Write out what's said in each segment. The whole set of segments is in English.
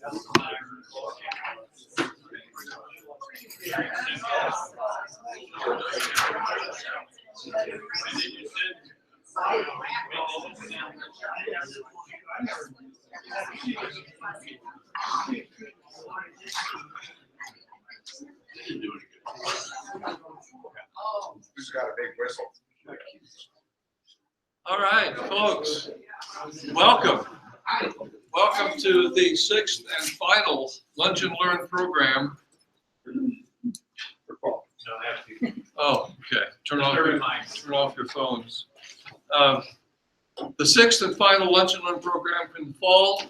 Who's got a big whistle? All right, folks, welcome. Welcome to the 6th and final Lunch and Learn program. Oh, okay. Turn off your phones. The 6th and final Lunch and Learn program in the fall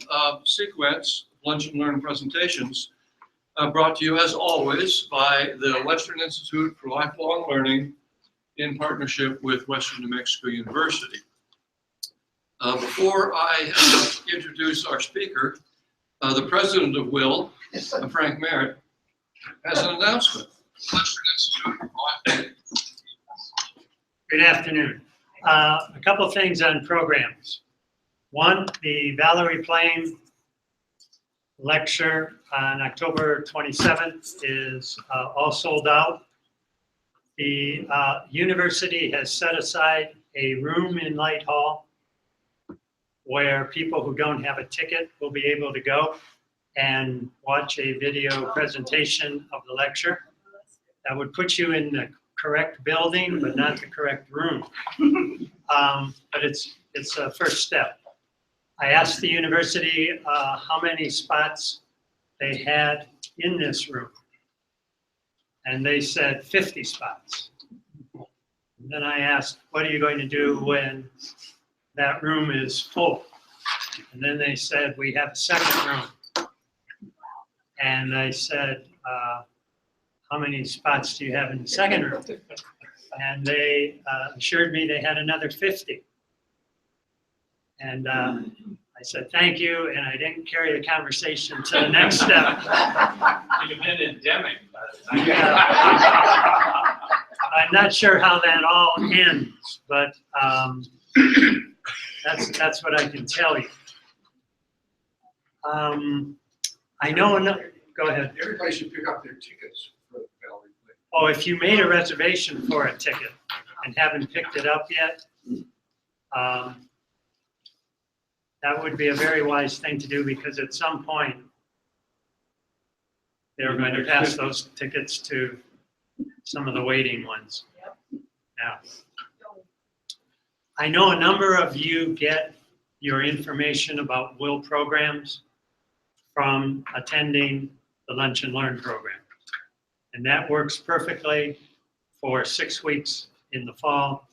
sequence of Lunch and Learn presentations brought to you, as always, by the Western Institute for Lifelong Learning in partnership with Western New Mexico University. Before I introduce our speaker, the president of WIL, Frank Merritt, has an announcement. Good afternoon. A couple things on programs. One, the Valerie Plain lecture on October 27th is all sold out. The university has set aside a room in Light Hall where people who don't have a ticket will be able to go and watch a video presentation of the lecture. That would put you in the correct building, but not the correct room. But it's a first step. I asked the university how many spots they had in this room. And they said 50 spots. And then I asked, what are you going to do when that room is full? And then they said, we have a second room. And I said, how many spots do you have in the second room? And they assured me they had another 50. And I said, thank you, and I didn't carry the conversation to the next step. You've been endemic. I'm not sure how that all ends, but that's what I can tell you. I know another, go ahead. Everybody should pick up their tickets for the Valerie Plain. Oh, if you made a reservation for a ticket and haven't picked it up yet, that would be a very wise thing to do, because at some point they're going to pass those tickets to some of the waiting ones. Now, I know a number of you get your information about WIL programs from attending the Lunch and Learn program. And that works perfectly for 6 weeks in the fall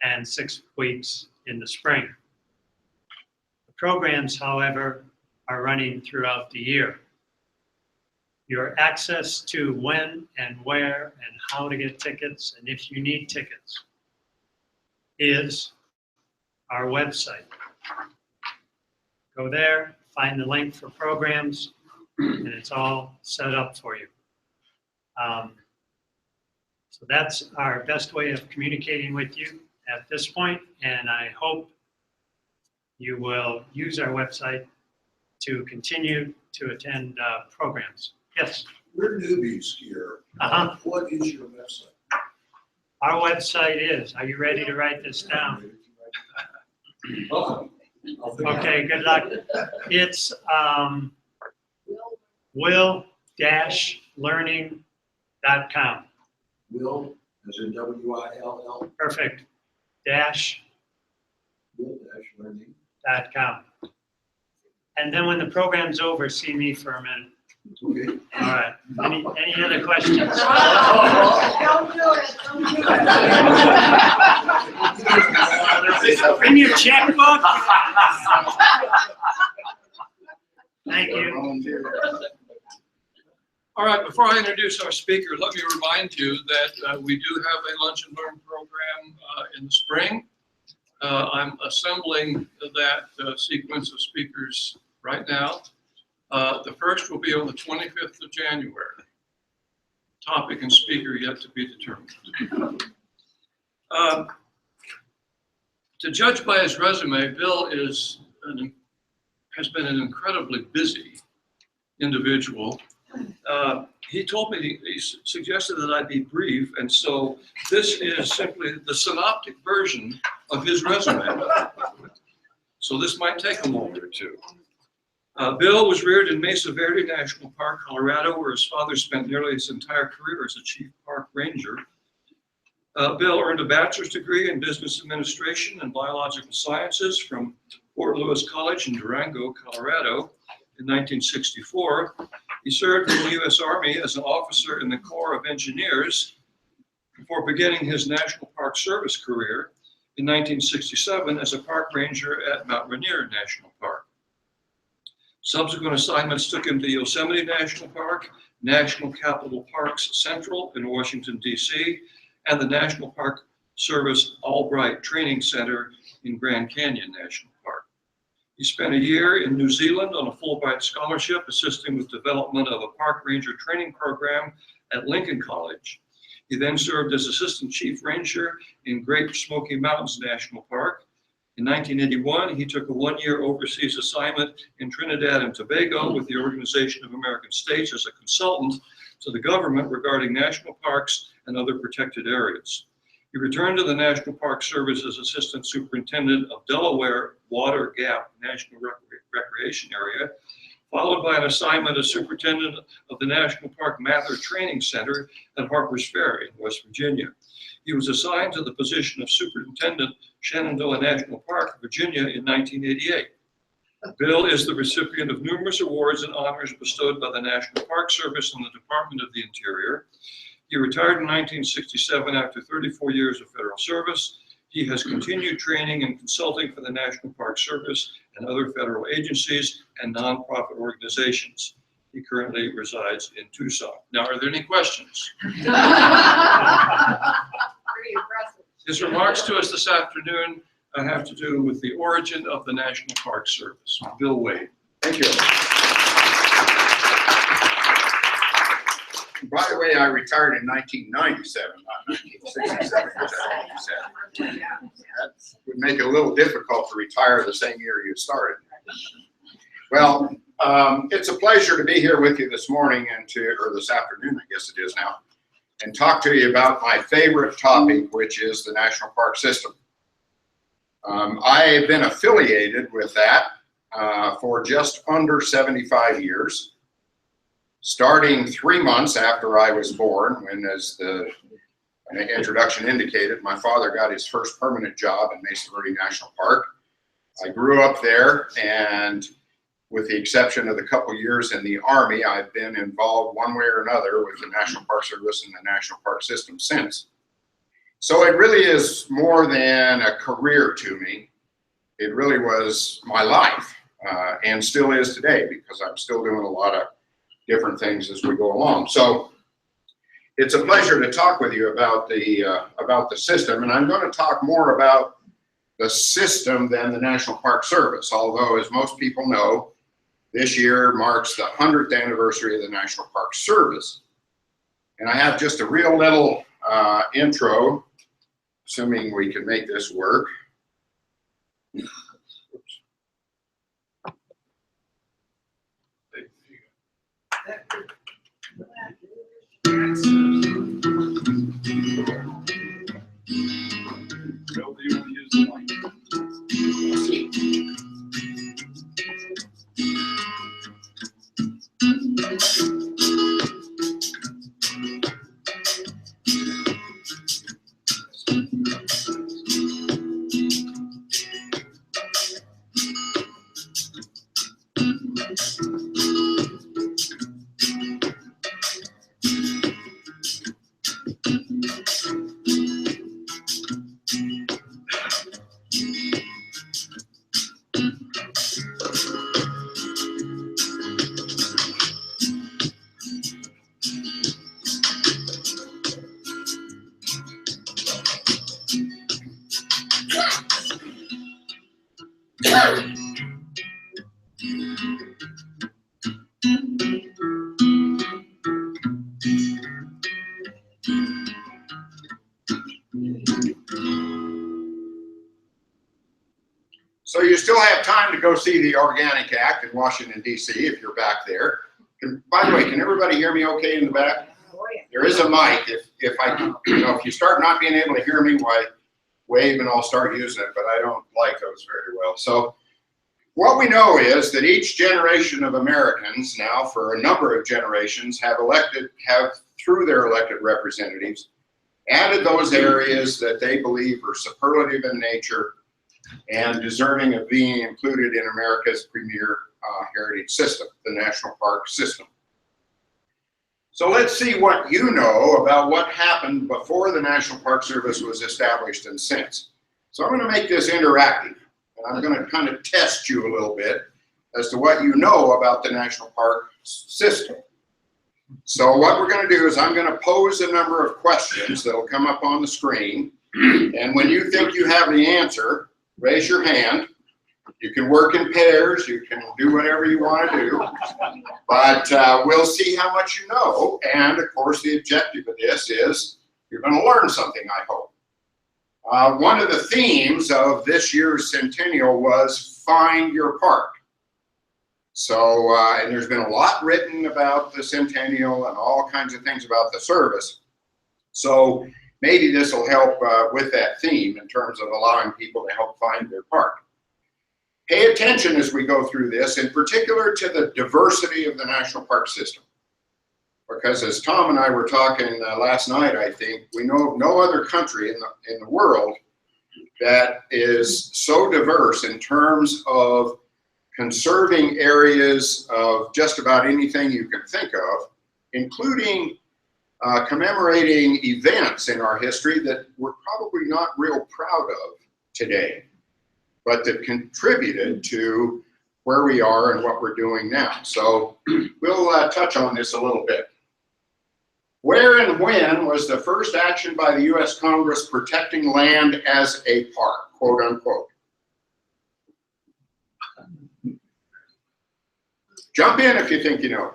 and 6 weeks in the spring. The programs, however, are running throughout the year. Your access to when and where and how to get tickets, and if you need tickets, is our website. Go there, find the link for programs, and it's all set up for you. So that's our best way of communicating with you at this point, and I hope you will use our website to continue to attend programs. Yes? We're newbies here. What is your website? Our website is, are you ready to write this down? Okay, good luck. It's will-learning.com. Will, as in W-I-L-L. Perfect. Dash Will-learning. .com. And then when the program's over, see me for a minute. Okay. All right. Any other questions? Don't do it. Don't do it. Bring your checkbook. Thank you. All right, before I introduce our speaker, let me remind you that we do have a Lunch and Learn program in the spring. I'm assembling that sequence of speakers right now. The first will be on the 25th of January. Topic and speaker yet to be determined. To judge by his resume, Bill has been an incredibly busy individual. He told me, he suggested that I be brief, and so this is simply the synoptic version of his resume. So this might take a moment or two. Bill was reared in Mesa Verde National Park, Colorado, where his father spent nearly his entire career as a chief park ranger. Bill earned a bachelor's degree in business administration and biological sciences from Fort Lewis College in Durango, Colorado in 1964. He served in the U.S. Army as an officer in the Corps of Engineers before beginning his National Park Service career in 1967 as a park ranger at Mount Rainier National Park. Subsequent assignments took him to Yosemite National Park, National Capital Parks Central in Washington, D.C., and the National Park Service Albright Training Center in Grand Canyon National Park. He spent a year in New Zealand on a Fulbright scholarship, assisting with development of a park ranger training program at Lincoln College. He then served as Assistant Chief Ranger in Great Smoky Mountains National Park. In 1981, he took a one-year overseas assignment in Trinidad and Tobago with the Organization of American States as a consultant to the government regarding national parks and other protected areas. He returned to the National Park Service as Assistant Superintendent of Delaware Water Gap National Recreation Area, followed by an assignment as Superintendent of the National Park Mather Training Center at Harpers Ferry in West Virginia. He was assigned to the position of Superintendent Shenandoah National Park, Virginia in 1988. Bill is the recipient of numerous awards and honors bestowed by the National Park Service and the Department of the Interior. He retired in 1967 after 34 years of federal service. He has continued training and consulting for the National Park Service and other federal agencies and nonprofit organizations. He currently resides in Tucson. Now, are there any questions? Pretty impressive. His remarks to us this afternoon have to do with the origin of the National Park Service. Bill Wade. Thank you. By the way, I retired in 1997, not 1967, which I think you said. That would make it a little difficult to retire the same year you started. Well, it's a pleasure to be here with you this morning or this afternoon, I guess it is now, and talk to you about my favorite topic, which is the National Park System. I have been affiliated with that for just under 75 years. Starting 3 months after I was born, when, as the introduction indicated, my father got his first permanent job in Mesa Verde National Park. I grew up there, and with the exception of the couple years in the Army, I've been involved one way or another with the National Park Service and the National Park System since. So it really is more than a career to me. It really was my life, and still is today, because I'm still doing a lot of different things as we go along. So it's a pleasure to talk with you about the system, and I'm going to talk more about the system than the National Park Service, although, as most people know, this year marks the 100th anniversary of the National Park Service. And I have just a real little intro, assuming we can make this work. So you still have time to go see the Organic Act in Washington, D.C. if you're back there. By the way, can everybody hear me okay in the back? There is a mic. If you start not being able to hear me, why wave and I'll start using it, but I don't like those very well. So what we know is that each generation of Americans now, for a number of generations, have through their elected representatives, added those areas that they believe are superlative in nature and deserving of being included in America's premier heritage system, the national park system. So let's see what you know about what happened before the National Park Service was established and since. So I'm going to make this interactive, and I'm going to kind of test you a little bit as to what you know about the National Park system. So what we're going to do is I'm going to pose a number of questions that will come up on the screen, and when you think you have the answer, raise your hand. You can work in pairs, you can do whatever you want to do, but we'll see how much you know. And of course, the objective of this is you're going to learn something, I hope. One of the themes of this year's centennial was Find Your Park. So, and there's been a lot written about the centennial and all kinds of things about the service. So maybe this will help with that theme in terms of allowing people to help find their park. Pay attention as we go through this, in particular to the diversity of the national park system. Because as Tom and I were talking last night, I think, we know of no other country in the world that is so diverse in terms of conserving areas of just about anything you can think of, including commemorating events in our history that we're probably not real proud of today, but that contributed to where we are and what we're doing now. So we'll touch on this a little bit. Where and when was the first action by the U.S. Congress protecting land as a park, quote unquote? Jump in if you think you know.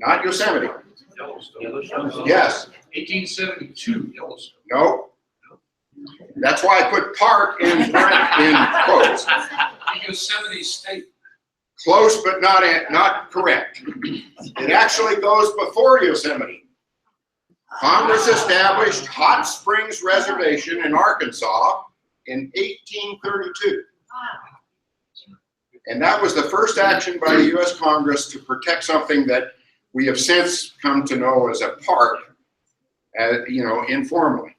Not Yosemite. Yellowstone. Yes. 1872, Yellowstone. No. That's why I put park in quotes. Yosemite State. Close, but not correct. It actually goes before Yosemite. Congress established Hot Springs Reservation in Arkansas in 1832. And that was the first action by the U.S. Congress to protect something that we have since come to know as a park, informally.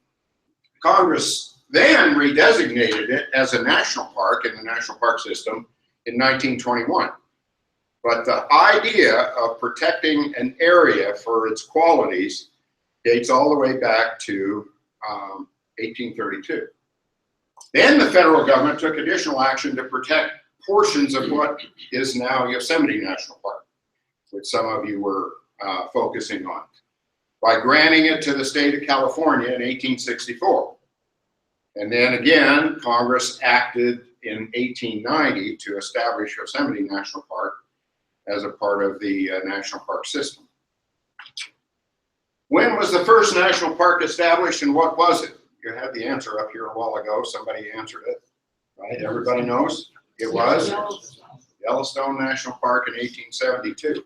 Congress then redesignated it as a national park in the national park system in 1921. But the idea of protecting an area for its qualities dates all the way back to 1832. Then the federal government took additional action to protect portions of what is now Yosemite National Park, which some of you were focusing on, by granting it to the state of California in 1864. And then again, Congress acted in 1890 to establish Yosemite National Park as a part of the national park system. When was the first national park established and what was it? You had the answer up here a while ago. Somebody answered it, right? Everybody knows? It was Yellowstone National Park in 1872.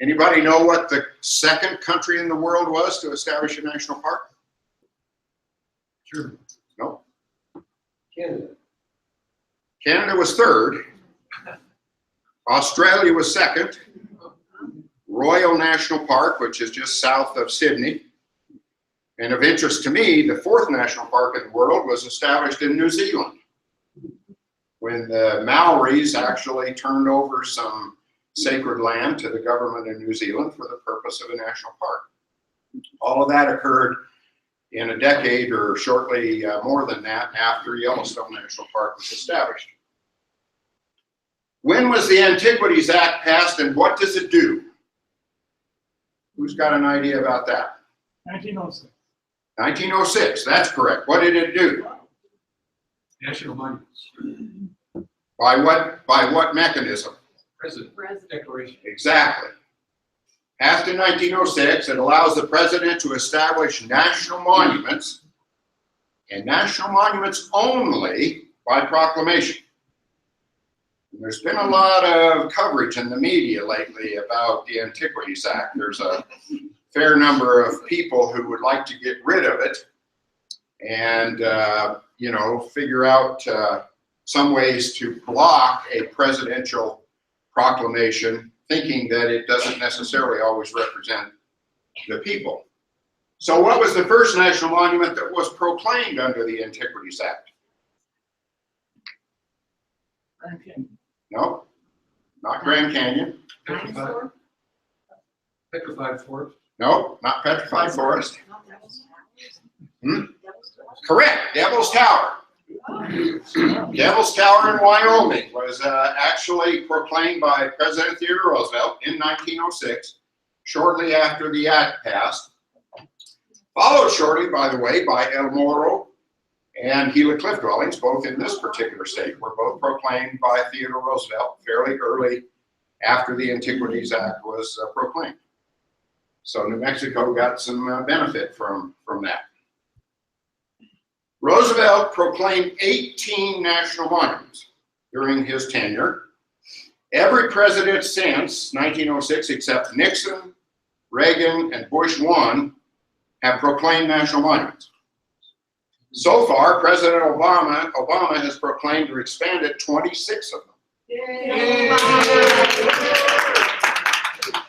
Anybody know what the second country in the world was to establish a national park? Sure. No. Canada. Canada was third. Australia was second. Royal National Park, which is just south of Sydney. And of interest to me, the fourth national park in the world was established in New Zealand, when the Maoris actually turned over some sacred land to the government in New Zealand for the purpose of a national park. All of that occurred in a decade or shortly more than that after Yellowstone National Park was established. When was the Antiquities Act passed and what does it do? Who's got an idea about that? 1906. 1906, that's correct. What did it do? National monuments. By what mechanism? President Declaration. Exactly. Passed in 1906, it allows the president to establish national monuments, and national monuments only by proclamation. There's been a lot of coverage in the media lately about the Antiquities Act. There's a fair number of people who would like to get rid of it and, you know, figure out some ways to block a presidential proclamation, thinking that it doesn't necessarily always represent the people. So what was the first national monument that was proclaimed under the Antiquities Act? No, not Grand Canyon. Petrified forest. No, not Petrified Forest. Correct, Devil's Tower. Devil's Tower in Wyoming was actually proclaimed by President Theodore Roosevelt in 1906, shortly after the act passed. Followed shortly, by the way, by El Morro and Gila Cliff Dwellings, both in this particular state, were both proclaimed by Theodore Roosevelt fairly early after the Antiquities Act was proclaimed. So New Mexico got some benefit from that. Roosevelt proclaimed 18 national monuments during his tenure. Every president since 1906, except Nixon, Reagan, and Bush 1, have proclaimed national monuments. So far, President Obama has proclaimed or expanded 26 of them. Yay.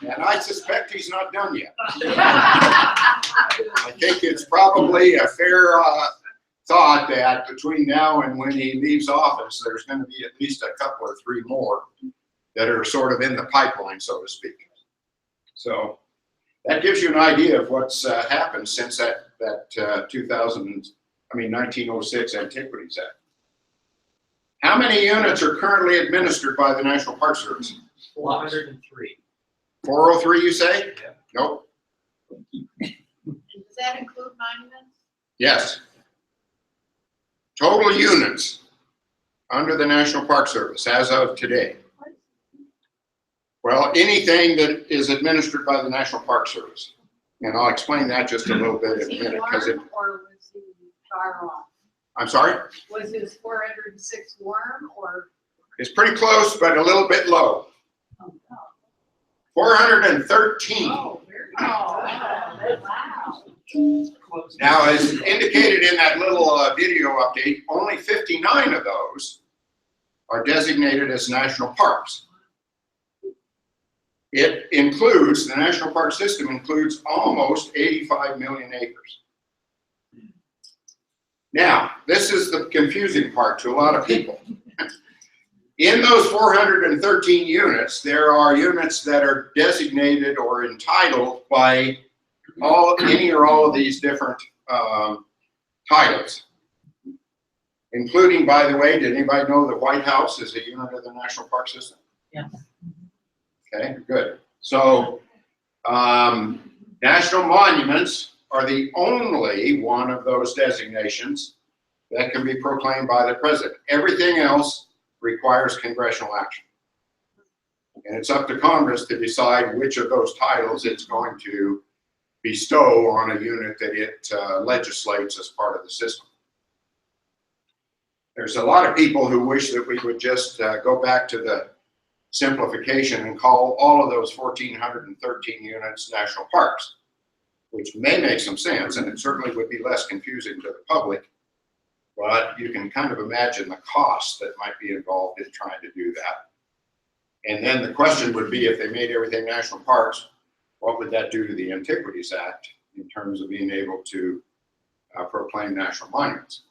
And I suspect he's not done yet. I think it's probably a fair thought that between now and when he leaves office, there's going to be at least a couple or three more that are sort of in the pipeline, so to speak. So that gives you an idea of what's happened since that 1906 Antiquities Act. How many units are currently administered by the National Park Service? 403. 403, you say? Yeah. Nope. Does that include monuments? Yes. Total units under the National Park Service as of today. Well, anything that is administered by the National Park Service. And I'll explain that just a little bit in a minute because it. Or was he far off? I'm sorry? Was his 406 warm or? It's pretty close, but a little bit low. Oh, no. 413. Oh, very good. Wow. Now, as indicated in that little video update, only 59 of those are designated as national parks. It includes, the national park system includes almost 85 million acres. Now, this is the confusing part to a lot of people. In those 413 units, there are units that are designated or entitled by any or all of these different titles. Including, by the way, did anybody know the White House is a unit of the National Park System? Yes. Okay, good. So, national monuments are the only one of those designations that can be proclaimed by the president. Everything else requires congressional action. And it's up to Congress to decide which of those titles it's going to bestow on a unit that it legislates as part of the system. There's a lot of people who wish that we would just go back to the simplification and call all of those 1,413 units national parks, which may make some sense, and it certainly would be less confusing to the public, but you can kind of imagine the cost that might be involved in trying to do that. And then the question would be, if they made everything national parks, what would that do to the Antiquities Act in terms of being able to proclaim national monuments?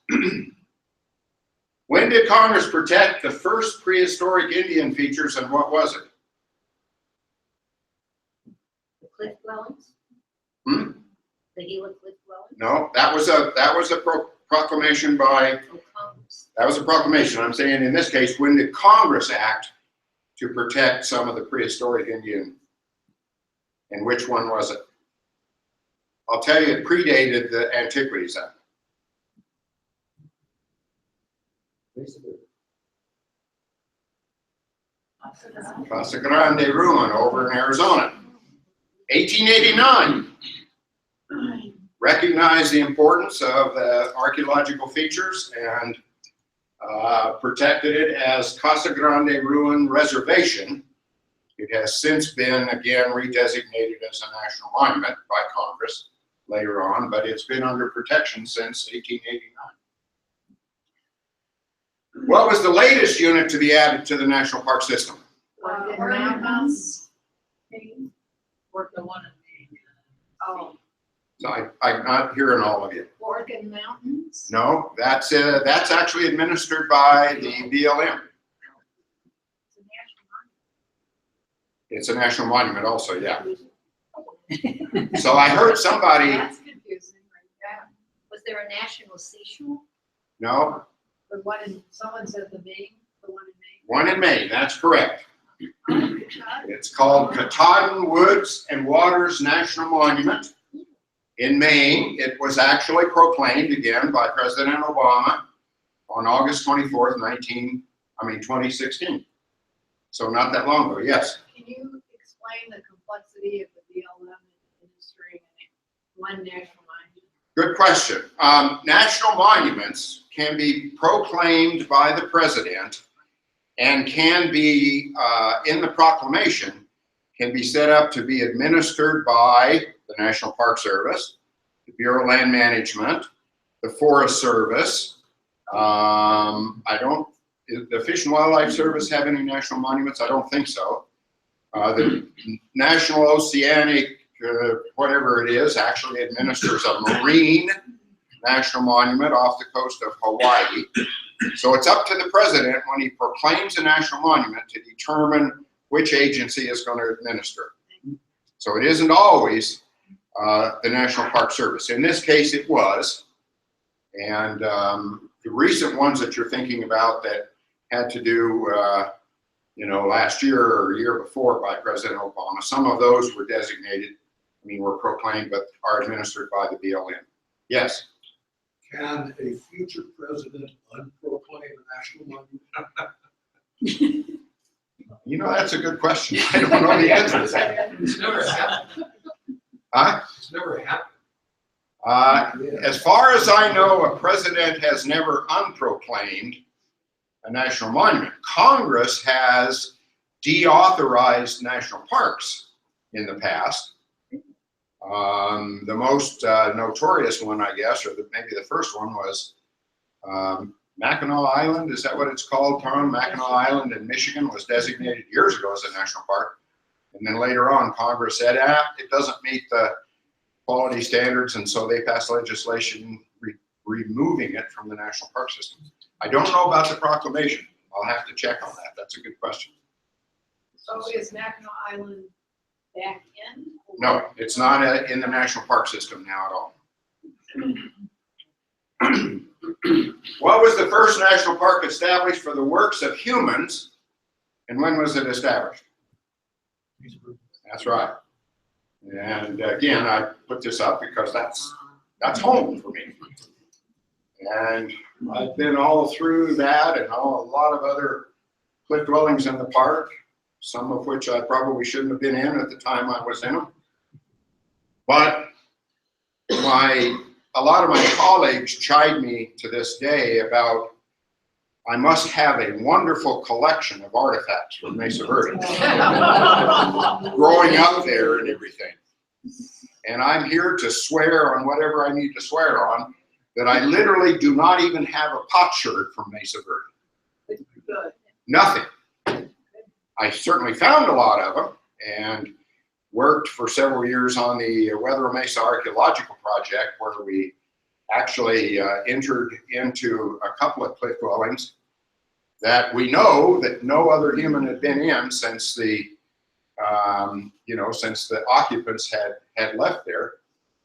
When did Congress protect the first prehistoric Indian features, and what was it? The cliff dwellings? The Gila cliff dwellings? No, that was a proclamation by, Oh, Congress. that was a proclamation. I'm saying in this case, when did Congress act to protect some of the prehistoric Indian, and which one was it? I'll tell you, it predated the Antiquities Act. Casa Grande ruin over in Arizona. 1889. Recognized the importance of the archaeological features and protected it as Casa Grande Ruin Reservation. It has since been again redesignated as a national monument by Congress later on, but it's been under protection since 1889. What was the latest unit to be added to the national park system? Oregon Mountains. Work the one in Oh, So I'm not hearing all of you. Oregon Mountains. No, that's actually administered by the BLM. It's a national monument. It's a national monument also, yeah. So I heard somebody, That's confusing, right? Was there a national seashore? no, The one in, someone said the Maine, the one in one in Maine, that's correct. Maine. It's called Katahdin Woods and Waters National Monument in Maine. It was actually proclaimed again by President Obama on August 24th, 2016. So not that long ago, yes. Can you explain the complexity of the BLM administering one national monument? Good question. National monuments can be proclaimed by the president and can be, in the proclamation, can be set up to be administered by the National Park Service, the Bureau of Land Management, the Forest Service. The Fish and Wildlife Service have any national monuments? I don't think so. The National Oceanic, whatever it is, actually administers a marine national monument off the coast of Hawaii. So it's up to the president when he proclaims a national monument to determine which agency is going to administer. So it isn't always the National Park Service. In this case, it was. And the recent ones that you're thinking about that had to do, last year or year before by President Obama, some of those were designated, were proclaimed, but are administered by the BLM. Yes? Can a future president unproclaim a national monument? That's a good question. I don't know the answer to that. It's never happened. Huh? It's never happened. As far as I know, a president has never unproclaimed a national monument. Congress has deauthorized national parks in the past. The most notorious one, I guess, or maybe the first one was Mackinac Island. Is that what it's called, Tom? Mackinac Island in Michigan was designated years ago as a national park. And then later on, Congress said, it doesn't meet the quality standards, and so they passed legislation removing it from the national park system. I don't know about the proclamation. I'll have to check on that. That's a good question. So is Mackinac Island back in? No, it's not in the national park system now at all. What was the first national park established for the works of humans, and when was it established? That's right. And again, I put this up because that's home for me. And I've been all through that and a lot of other cliff dwellings in the park, some of which I probably shouldn't have been in at the time I was in them. But a lot of my colleagues chide me to this day about I must have a wonderful collection of artifacts from Mesa Verde, growing up there and everything. And I'm here to swear on whatever I need to swear on, that I literally do not even have a potsherd from Mesa Verde. Good. Nothing. I certainly found a lot of them and worked for several years on the Weather Mesa Archaeological Project, where we actually entered into a couple of cliff dwellings that we know that no other human had been in since the since the occupants had left there.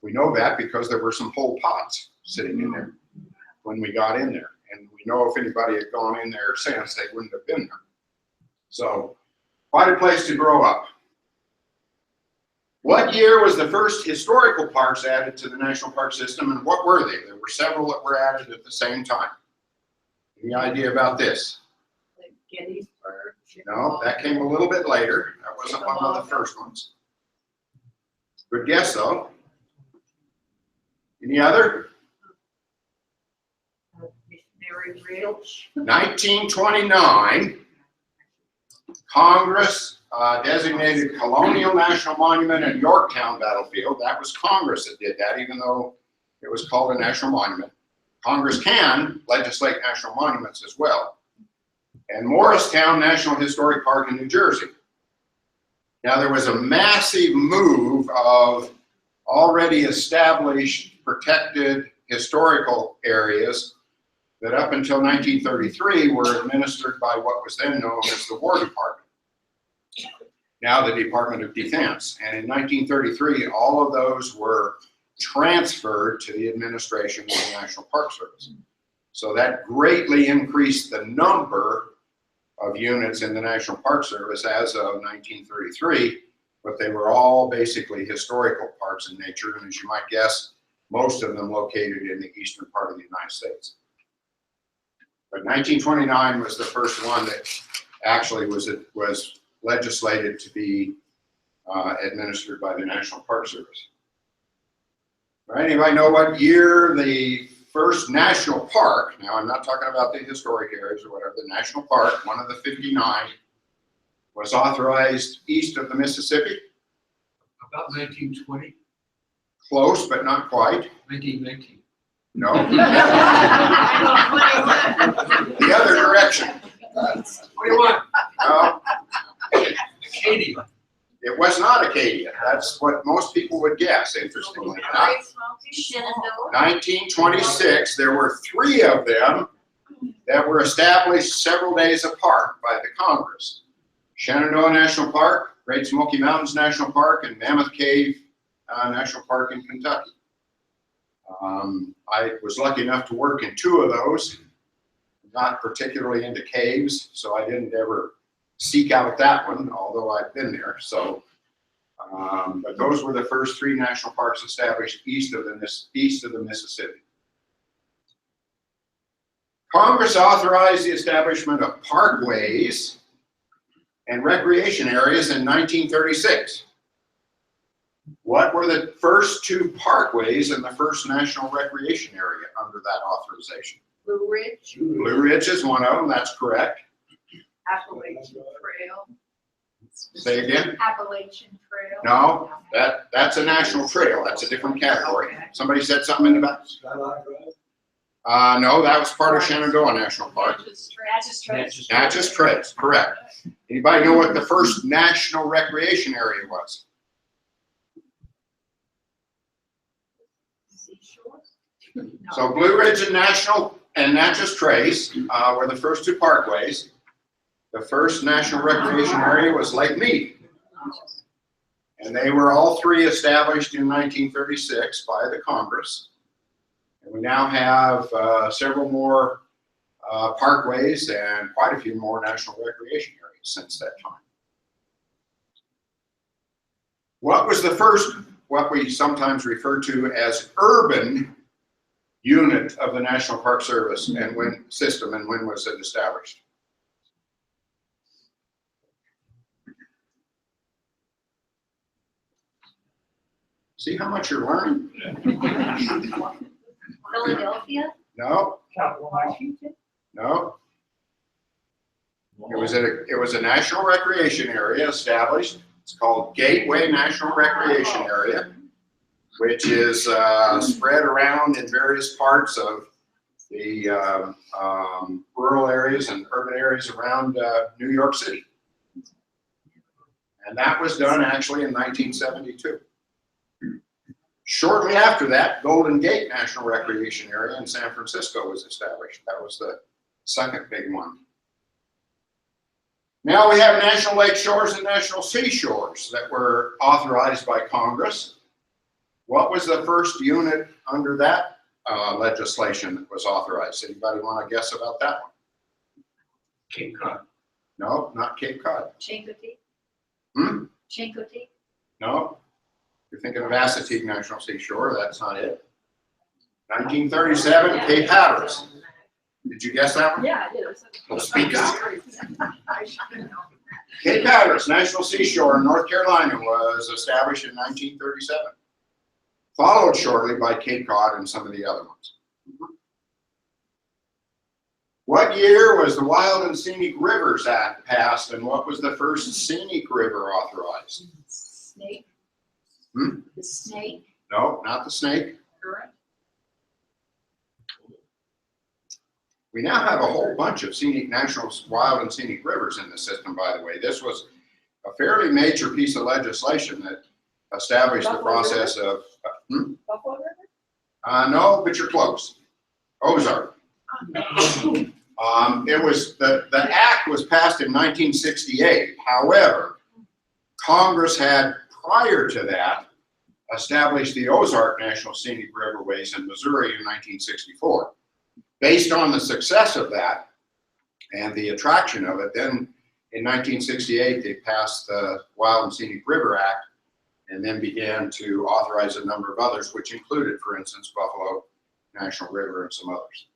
We know that because there were some whole pots sitting in there when we got in there, and we know if anybody had gone in there since, they wouldn't have been there. So quite a place to grow up. What year was the first historical parks added to the national park system, and what were they? There were several that were added at the same time. Any idea about this? Like Gettysburg. No, that came a little bit later. That wasn't one of the first ones. Good guess, though. Any other? Mary Ridge. 1929, Congress designated Colonial National Monument and Yorktown Battlefield. That was Congress that did that, even though it was called a national monument. Congress can legislate national monuments as well. And Morristown National Historic Park in New Jersey. Now there was a massive move of already established protected historical areas that up until 1933 were administered by what was then known as the War Department, now the Department of Defense. And in 1933, all of those were transferred to the administration of the National Park Service. So that greatly increased the number of units in the National Park Service as of 1933, but they were all basically historical parks in nature, and as you might guess, most of them located in the eastern part of the United States. But 1929 was the first one that actually was legislated to be administered by the National Park Service. All right, anybody know what year the first national park, now I'm not talking about the historic areas or whatever, the national park, one of the 59, was authorized east of the Mississippi? About 1920, Close, but not quite. 1919. No. The other direction. 21, No, Acadia. it was not Acadia. That's what most people would guess, interestingly enough. Shenandoah. 1926, there were 3 of them that were established several days apart by the Congress. Shenandoah National Park, Great Smoky Mountains National Park, and Mammoth Cave National Park in Kentucky. I was lucky enough to work in 2 of those, not particularly into caves, so I didn't ever seek out that one, although I've been there. So, but those were the first 3 national parks established east of the Mississippi. Congress authorized the establishment of parkways and recreation areas in 1936. What were the first 2 parkways in the first national recreation area under that authorization? Blue Ridge, Blue Ridge is one of them, that's correct. Appalachian Trail. Say again? Appalachian Trail. No, that's a national trail, that's a different category. Somebody said something in the back? Skyline Drive. No, that was part of Shenandoah National Park. Natchez Trail. Natchez Trails, correct. Anybody know what the first national recreation area was? Seashores. So Blue Ridge and Natchez Trace were the first 2 parkways. The first national recreation area was Lake Mead. And they were all 3 established in 1936 by the Congress. And we now have several more parkways and quite a few more national recreation areas since that time. What was the first, what we sometimes refer to as urban unit of the National Park Service and when was it established? See how much you're learning? Philadelphia. No, Washington. no. It was a national recreation area established. It's called Gateway National Recreation Area, which is spread around in various parts of the rural areas and urban areas around New York City. And that was done actually in 1972. Shortly after that, Golden Gate National Recreation Area in San Francisco was established. That was the second big one. Now we have national lake shores and national seashores that were authorized by Congress. What was the first unit under that legislation that was authorized? Anybody want to guess about that one? Cape Cod. No, not Cape Cod. Chincoteague. Hmm? Chincoteague. No. You're thinking of Assateague National Seashore. That's not it. 1937, Cape Hatteras. Did you guess that one? Yeah, it is. Well, speak up. I should know. Cape Hatteras National Seashore in North Carolina was established in 1937. Followed shortly by Cape Cod and some of the other ones. What year was the Wild and Scenic Rivers Act passed, and what was the first scenic river authorized? Snake. Hmm? The Snake. No, not the Snake. Current. We now have a whole bunch of national wild and scenic rivers in the system, by the way. This was a fairly major piece of legislation that established the process of, Buffalo River? no, but you're close. Ozark. It was, the act was passed in 1968. However, Congress had, prior to that, established the Ozark National Scenic Riverways in Missouri in 1964. Based on the success of that and the attraction of it, then in 1968, they passed the Wild and Scenic River Act and then began to authorize a number of others, which included, for instance, Buffalo National River and some others.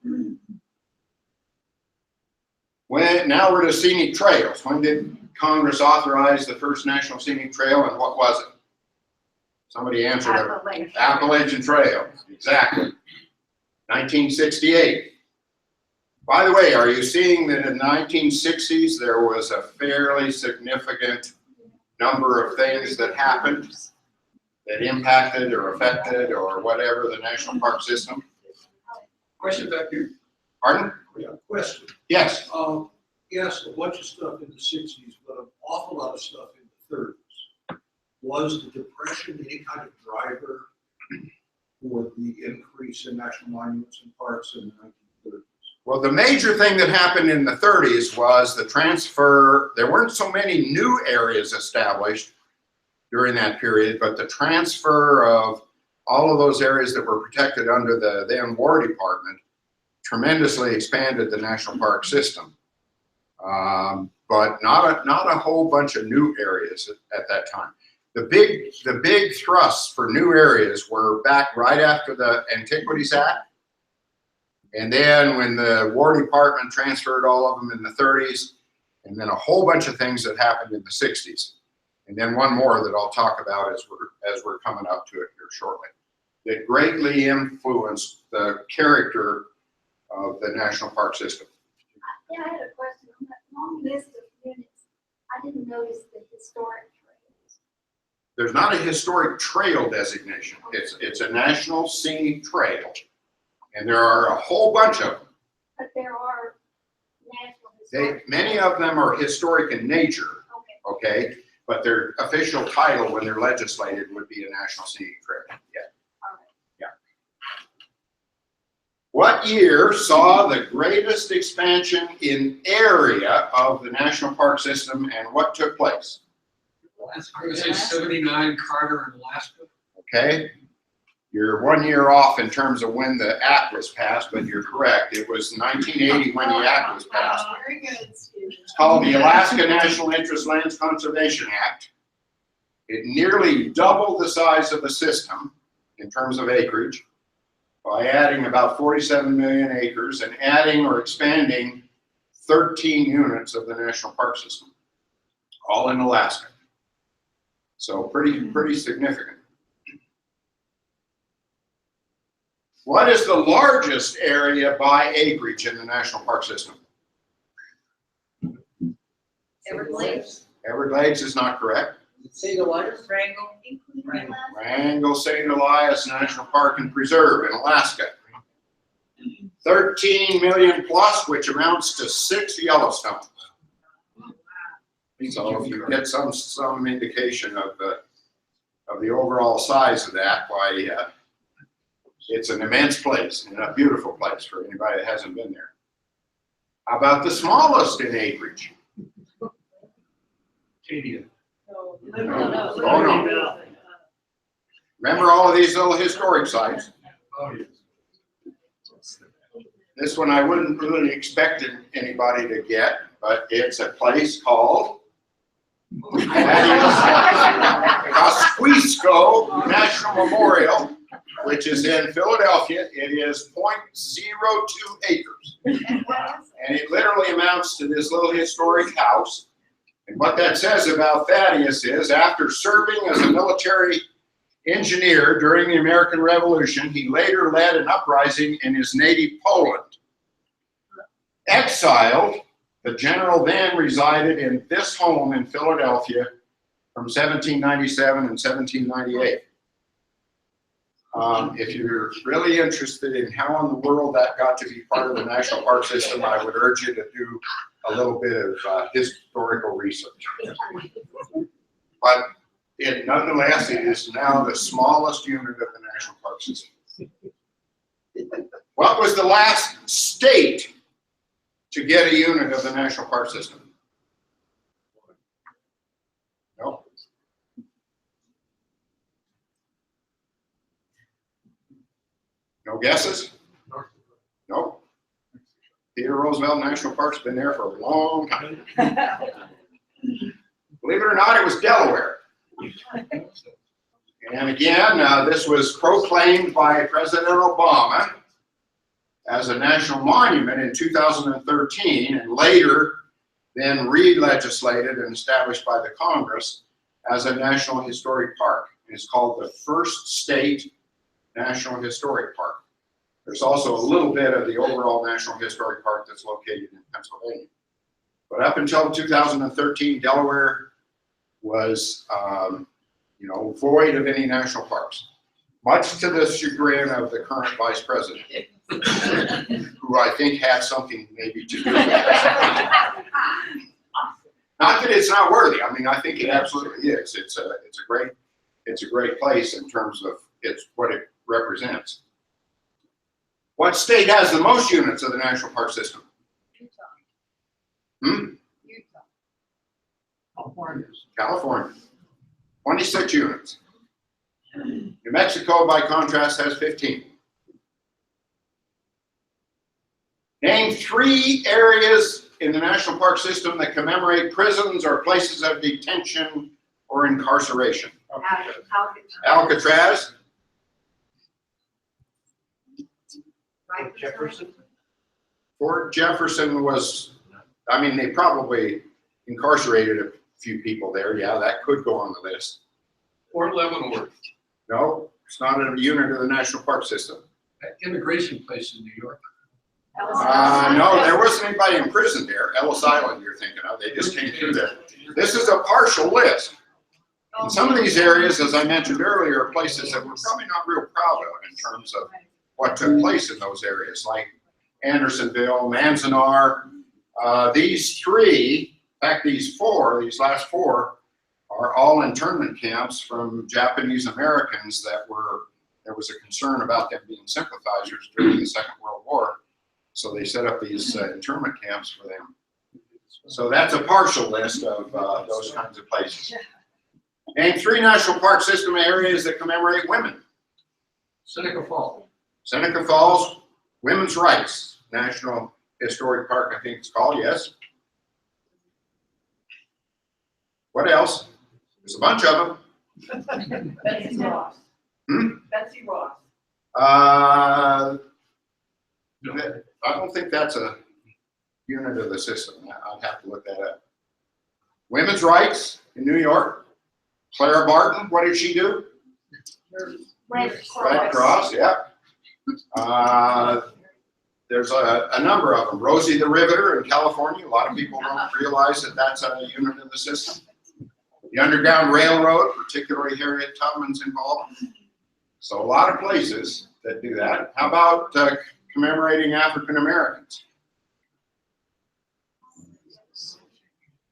Now we're to scenic trails. When did Congress authorize the first National Scenic Trail, and what was it? Somebody answered it. Appalachian Trail, exactly. 1968. By the way, are you seeing that in the 1960s there was a fairly significant number of things that happened that impacted or affected or whatever the national park system? Question back here. Pardon? Yeah, question. Yes. Yes, a bunch of stuff in the 60s, but an awful lot of stuff in the 30s. Was the Depression any kind of driver for the increase in national monuments and parks in the 1930s? Well, the major thing that happened in the 30s was the transfer. There weren't so many new areas established during that period, but the transfer of all of those areas that were protected under the then War Department tremendously expanded the national park system. But not a whole bunch of new areas at that time. The big thrusts for new areas were back right after the Antiquities Act. And then when the War Department transferred all of them in the 30s, and then a whole bunch of things that happened in the 60s. And then one more that I'll talk about as we're coming up to it here shortly, that greatly influenced the character of the national park system. Yeah, I had a question on that long list of units. I didn't notice the historic trails. There's not a historic trail designation. It's a national scenic trail. And there are a whole bunch of them. But there are national historic. Many of them are historic in nature, okay? But their official title when they're legislated would be a national scenic trail. Yeah. All right. Yeah. What year saw the greatest expansion in area of the national park system, and what took place? I'm gonna say 79 Carter in Alaska. Okay. You're 1 year off in terms of when the act was passed, but you're correct. It was 1980 when the act was passed. Very good, Stephen. It's called the Alaska National Interest Lands Conservation Act. It nearly doubled the size of the system in terms of acreage by adding about 47 million acres and adding or expanding 13 units of the national park system, all in Alaska. So pretty significant. What is the largest area by acreage in the national park system? Everglades. Everglades is not correct. St. Elias? Wrangell. Wrangell St. Elias National Park and Preserve in Alaska. 13 million plus, which amounts to 6 Yellowstones. So if you get some indication of the overall size of that, why it's an immense place and a beautiful place for anybody that hasn't been there. How about the smallest in acreage? Acadia. Oh, no. Remember all of these little historic sites? Oh, yes. This one I wouldn't really expect anybody to get, but it's a place called Kosciuszko National Memorial, which is in Philadelphia. It is 0.02 acres. And it literally amounts to this little historic house. And what that says about Thaddeus is, after serving as a military engineer during the American Revolution, he later led an uprising in his native Poland. Exiled, the general then resided in this home in Philadelphia from 1797 and 1798. If you're really interested in how in the world that got to be part of the National Park System, I would urge you to do a little bit of historical research. But nonetheless, it is now the smallest unit of the National Park System. What was the last state to get a unit of the National Park System? No. No guesses? No. Theodore Roosevelt National Park's been there for a long time. Believe it or not, it was Delaware. And again, this was proclaimed by President Obama as a national monument in 2013, and later then re-legislated and established by the Congress as a National Historic Park. It's called the first state National Historic Park. There's also a little bit of the overall National Historic Park that's located in Pennsylvania. But up until 2013, Delaware was, void of any national parks, much to the chagrin of the current vice president, who I think had something maybe to do with it. Not that it's not worthy. I mean, I think it absolutely is. It's a great place in terms of what it represents. What state has the most units of the National Park System? Utah. California. 26 units. New Mexico, by contrast, has 15. Name 3 areas in the National Park System that commemorate prisons or places of detention or incarceration. Alcatraz. Jefferson. Fort Jefferson was, they probably incarcerated a few people there. Yeah, that could go on the list. Fort Leavenworth. No, it's not a unit of the National Park System. That immigration place in New York. No, there wasn't anybody in prison there. Ellis Island you're thinking of. They just came through there. This is a partial list. And some of these areas, as I mentioned earlier, are places that we're probably not real proud of in terms of what took place in those areas, like Andersonville, Manzanar. These 3, in fact, these last 4, are all internment camps from Japanese Americans there was a concern about them being sympathizers during the Second World War. So they set up these internment camps for them. So that's a partial list of those kinds of places. Name 3 National Park System areas that commemorate women. Seneca Falls. Seneca Falls, Women's Rights National Historic Park, I think it's called, yes. What else? There's a bunch of them. Betsy Ross. Betsy Ross. I don't think that's a unit of the system. I'd have to look that up. Women's Rights in New York. Clara Barton, what did she do? Red Red Cross, yeah. There's a number of them. Rosie the Riveter in California. A lot of people don't realize that that's a unit of the system. The Underground Railroad, particularly Harriet Tubman's involved. So a lot of places that do that. How about commemorating African Americans?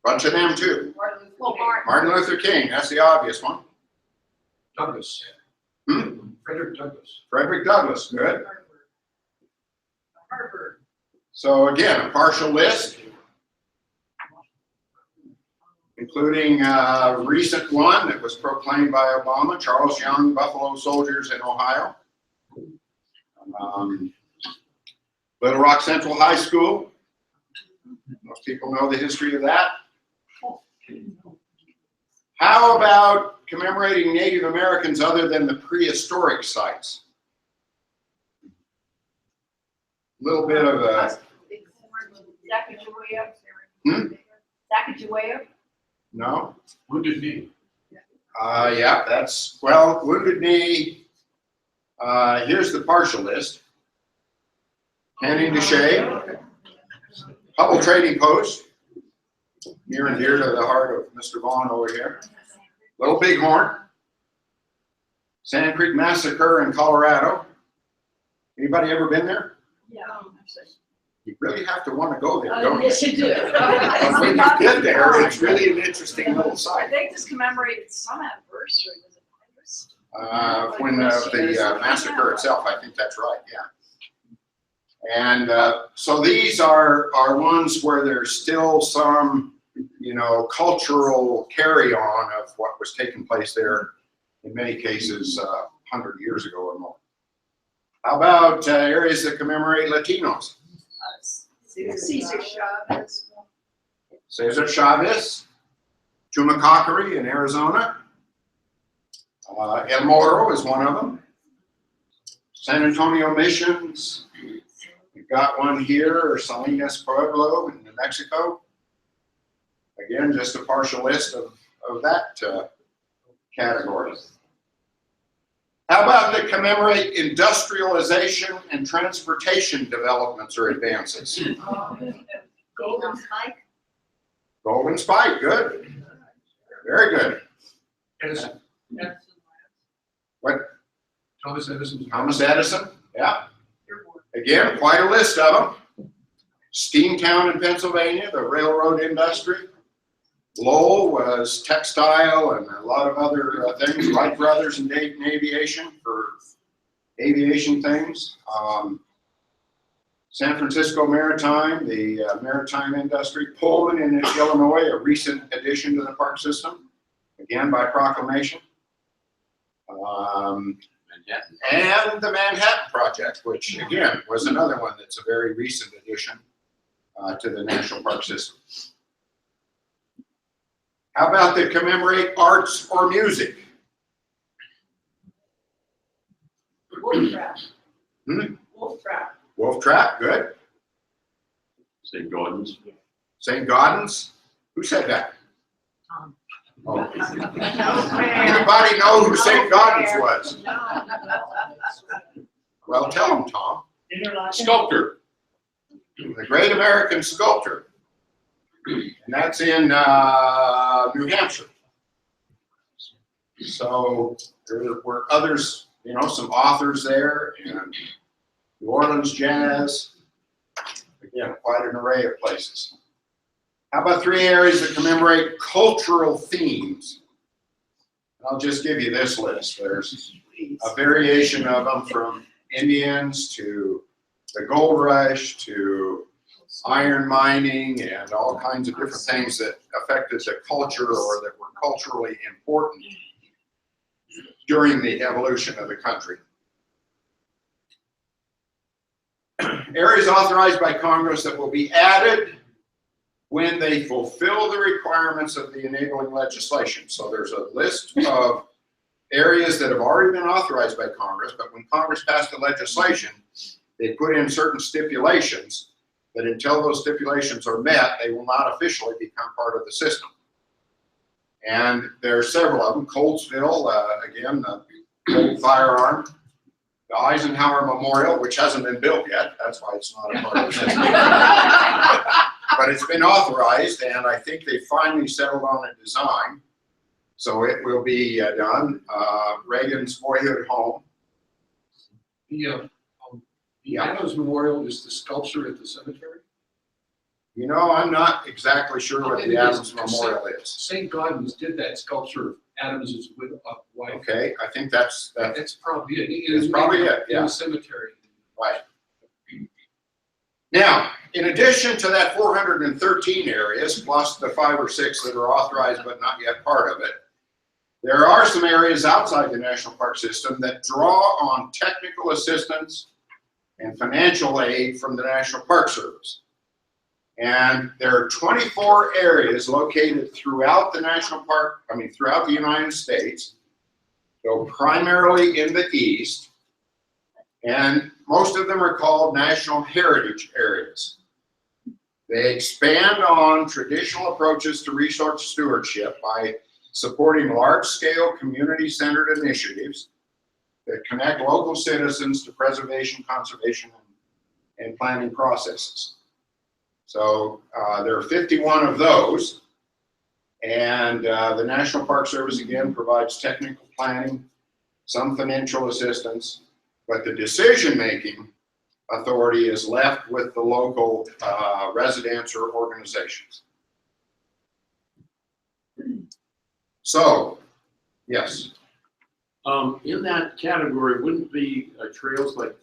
Bunch of them too. Martin Luther King, that's the obvious one. Douglas. Frederick Douglass. Frederick Douglass, good. Harvard. So again, a partial list, including a recent one that was proclaimed by Obama, Charles Young, Buffalo Soldiers in Ohio. Little Rock Central High School. Most people know the history of that. How about commemorating Native Americans other than the prehistoric sites? A little bit of a... Sacagawea. No? Wounded Knee. Yeah, that's, well, Wounded Knee. Here's the partial list. Canning de Chelly, Hubble Trading Post, near and dear to the heart of Mr. Vaughn over here. Little Bighorn. Sand Creek Massacre in Colorado. Anybody ever been there? Yeah. You really have to want to go there, Oh, don't you? yes, you do. But when you get there, it's really an interesting little I site. think this commemorated some anniversary, was it August? When the massacre itself, I think that's right, yeah. And so these are ones where there's still some, you know, cultural carry-on of what was taking place there, in many cases, 100 years ago or more. How about areas that commemorate Latinos? Cesar Chavez. Cesar Chavez, Tumacacori in Arizona. El Morro is one of them. San Antonio Missions. We've got one here, or Salinas Pueblo in New Mexico. Again, just a partial list of that category. How about the commemorate industrialization and transportation developments or advances? Golden Spike. Golden Spike, good. Very good. Edison. What? Thomas Edison. Thomas Edison, yeah. Again, quite a list of them. Steamtown in Pennsylvania, the railroad industry. Lowell was textile and a lot of other things. Wright Brothers and Dayton Aviation for aviation things. San Francisco Maritime, the maritime industry. Pullman in Illinois, a recent addition to the park system, again by proclamation. And the Manhattan Project, which again was another one that's a very recent addition to the national park system. How about the commemorate arts or music? Wolf Trap. Hmm? Wolf Trap. Wolf Trap, good. St. Gordon's. St. Gaudens, who said that? Tom. Oh. Anybody Anybody know who St. Gaudens was? Well, tell them, Tom. Sculptor. The great American sculptor. And that's in New Hampshire. So there were others, you know, some authors there, and New Orleans jazz. Again, quite an array of places. How about 3 areas that commemorate cultural themes? I'll just give you this list. There's a variation of them from Indians to the gold rush to iron mining and all kinds of different things that affected the culture or that were culturally important during the evolution of the country. Areas authorized by Congress that will be added when they fulfill the requirements of the enabling legislation. So there's a list of areas that have already been authorized by Congress, but when Congress passed the legislation, they put in certain stipulations that until those stipulations are met, they will not officially become part of the system. And there are several of them. Colesville, again, the old firearm. The Eisenhower Memorial, which hasn't been built yet. That's why it's not a part of the system. But it's been authorized, and I think they finally settled on a design. So it will be done. Reagan's boyhood home. The Adams Memorial is the sculpture at the cemetery. You know, I'm not exactly sure what the Adams Memorial is. St. Gaudens did that sculpture of Adams's wife. Okay, I think that's That's probably it. That's probably it, In yeah. the cemetery. right. Now, in addition to that 413 areas, plus the 5 or 6 that are authorized but not yet part of it, there are some areas outside the National Park System that draw on technical assistance and financial aid from the National Park Service. And there are 24 areas located throughout the national park, throughout the United States, though primarily in the east, and most of them are called National Heritage Areas. They expand on traditional approaches to resource stewardship by supporting large-scale community-centered initiatives that connect local citizens to preservation, conservation, and planning processes. So there are 51 of those. And the National Park Service, again, provides technical planning, some financial assistance, but the decision-making authority is left with the local residents or organizations. So, yes. In that category, wouldn't be trails like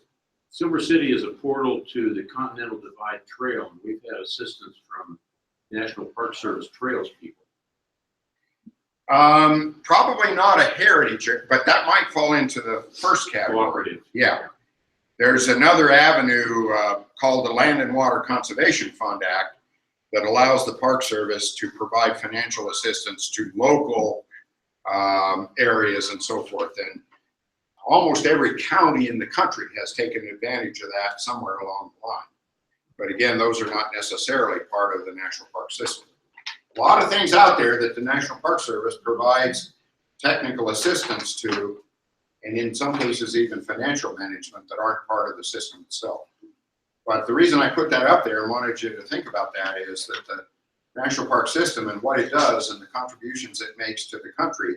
Silver City is a portal to the Continental Divide Trail, and we've had assistance from National Park Service trails people. Probably not a heritage, but that might fall into the first category. Cooperative. Yeah. There's another avenue called the Land and Water Conservation Fund Act that allows the Park Service to provide financial assistance to local areas and so forth. And almost every county in the country has taken advantage of that somewhere along the line. But again, those are not necessarily part of the National Park System. A lot of things out there that the National Park Service provides technical assistance to, and in some cases even financial management, that aren't part of the system itself. But the reason I put that up there and wanted you to think about that is that the National Park System and what it does and the contributions it makes to the country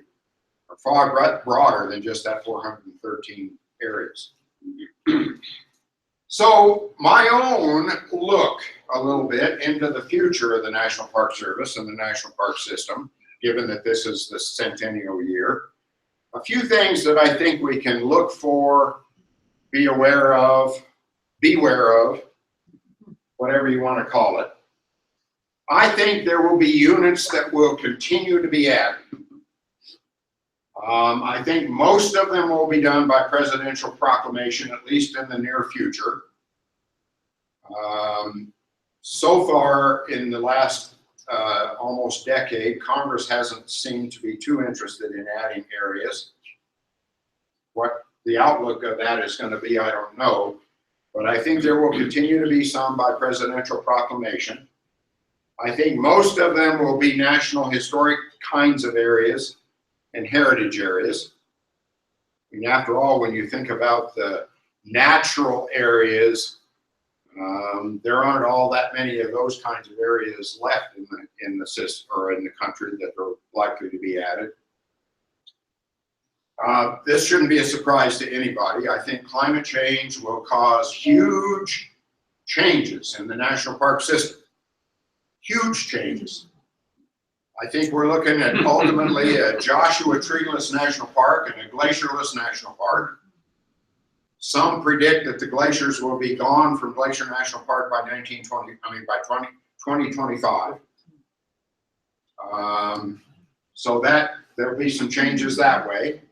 are far broader than just that 413 areas. So my own look a little bit into the future of the National Park Service and the National Park System, given that this is the centennial year, a few things that I think we can look for, beware of, whatever you want to call it. I think there will be units that will continue to be added. I think most of them will be done by presidential proclamation, at least in the near future. So far in the last almost decade, Congress hasn't seemed to be too interested in adding areas. What the outlook of that is going to be, I don't know, but I think there will continue to be some by presidential proclamation. I think most of them will be national historic kinds of areas and heritage areas. I mean, after all, when you think about the natural areas, there aren't all that many of those kinds of areas left in the system or in the country that are likely to be added. This shouldn't be a surprise to anybody. I think climate change will cause huge changes in the national park system. Huge changes. I think we're looking at ultimately a Joshua Treeless National Park and a glacierless national park. Some predict that the glaciers will be gone from Glacier National Park by 2025. So that there'll be some changes that way.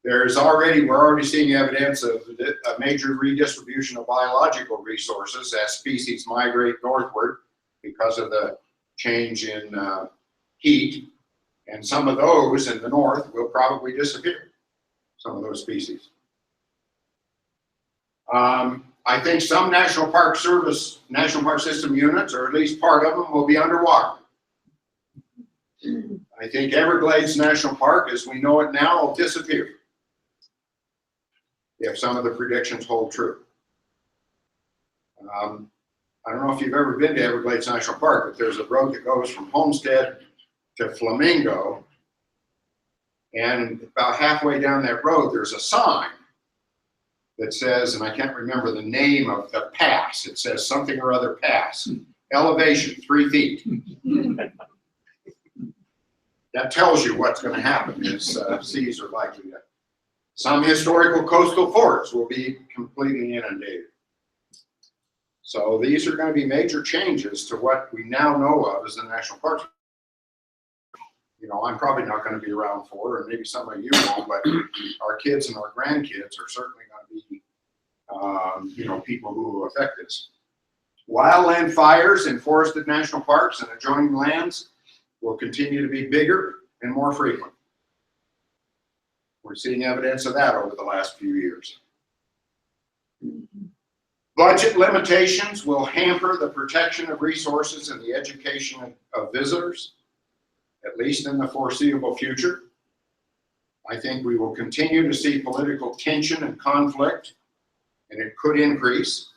We're already seeing evidence of a major redistribution of biological resources as species migrate northward because of the change in heat, and some of those in the north will probably disappear, some of those species. I think some National Park System units, or at least part of them, will be underwater. I think Everglades National Park, as we know it now, will disappear if some of the predictions hold true. I don't know if you've ever been to Everglades National Park, but there's a road that goes from Homestead to Flamingo, and about halfway down that road, there's a sign that says, and I can't remember the name of the pass, it says something or other pass, elevation 3 feet. That tells you what's going to happen is seas are likely to. Some historical coastal forts will be completely inundated. So these are going to be major changes to what we now know of as the national parks. You know, I'm probably not going to be around for, and maybe some of you won't, but our kids and our grandkids are certainly going to be, you know, people who will affect this. Wildland fires in forested national parks and adjoining lands will continue to be bigger and more frequent. We're seeing evidence of that over the last few years. Budget limitations will hamper the protection of resources and the education of visitors, at least in the foreseeable future. I think we will continue to see political tension and conflict, and it could increase.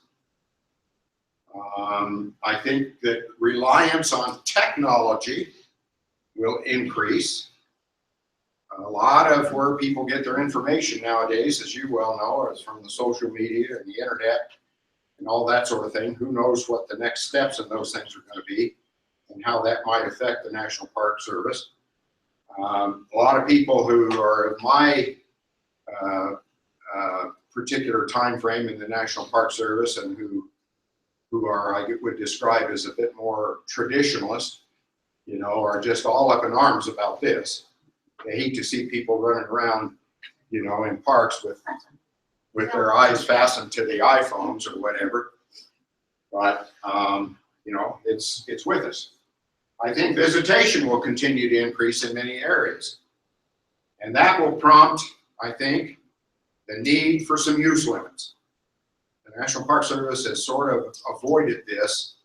I think that reliance on technology will increase. A lot of where people get their information nowadays, as you well know, is from the social media and the internet and all that sort of thing. Who knows what the next steps in those things are going to be and how that might affect the National Park Service. A lot of people who are of my particular time frame in the National Park Service and who are, I would describe as a bit more traditionalist, you know, are just all up in arms about this. They hate to see people running around, you know, in parks with their eyes fastened to the iPhones or whatever. But, you know, it's with us. I think visitation will continue to increase in many areas. And that will prompt, I think, the need for some use limits. The National Park Service has sort of avoided this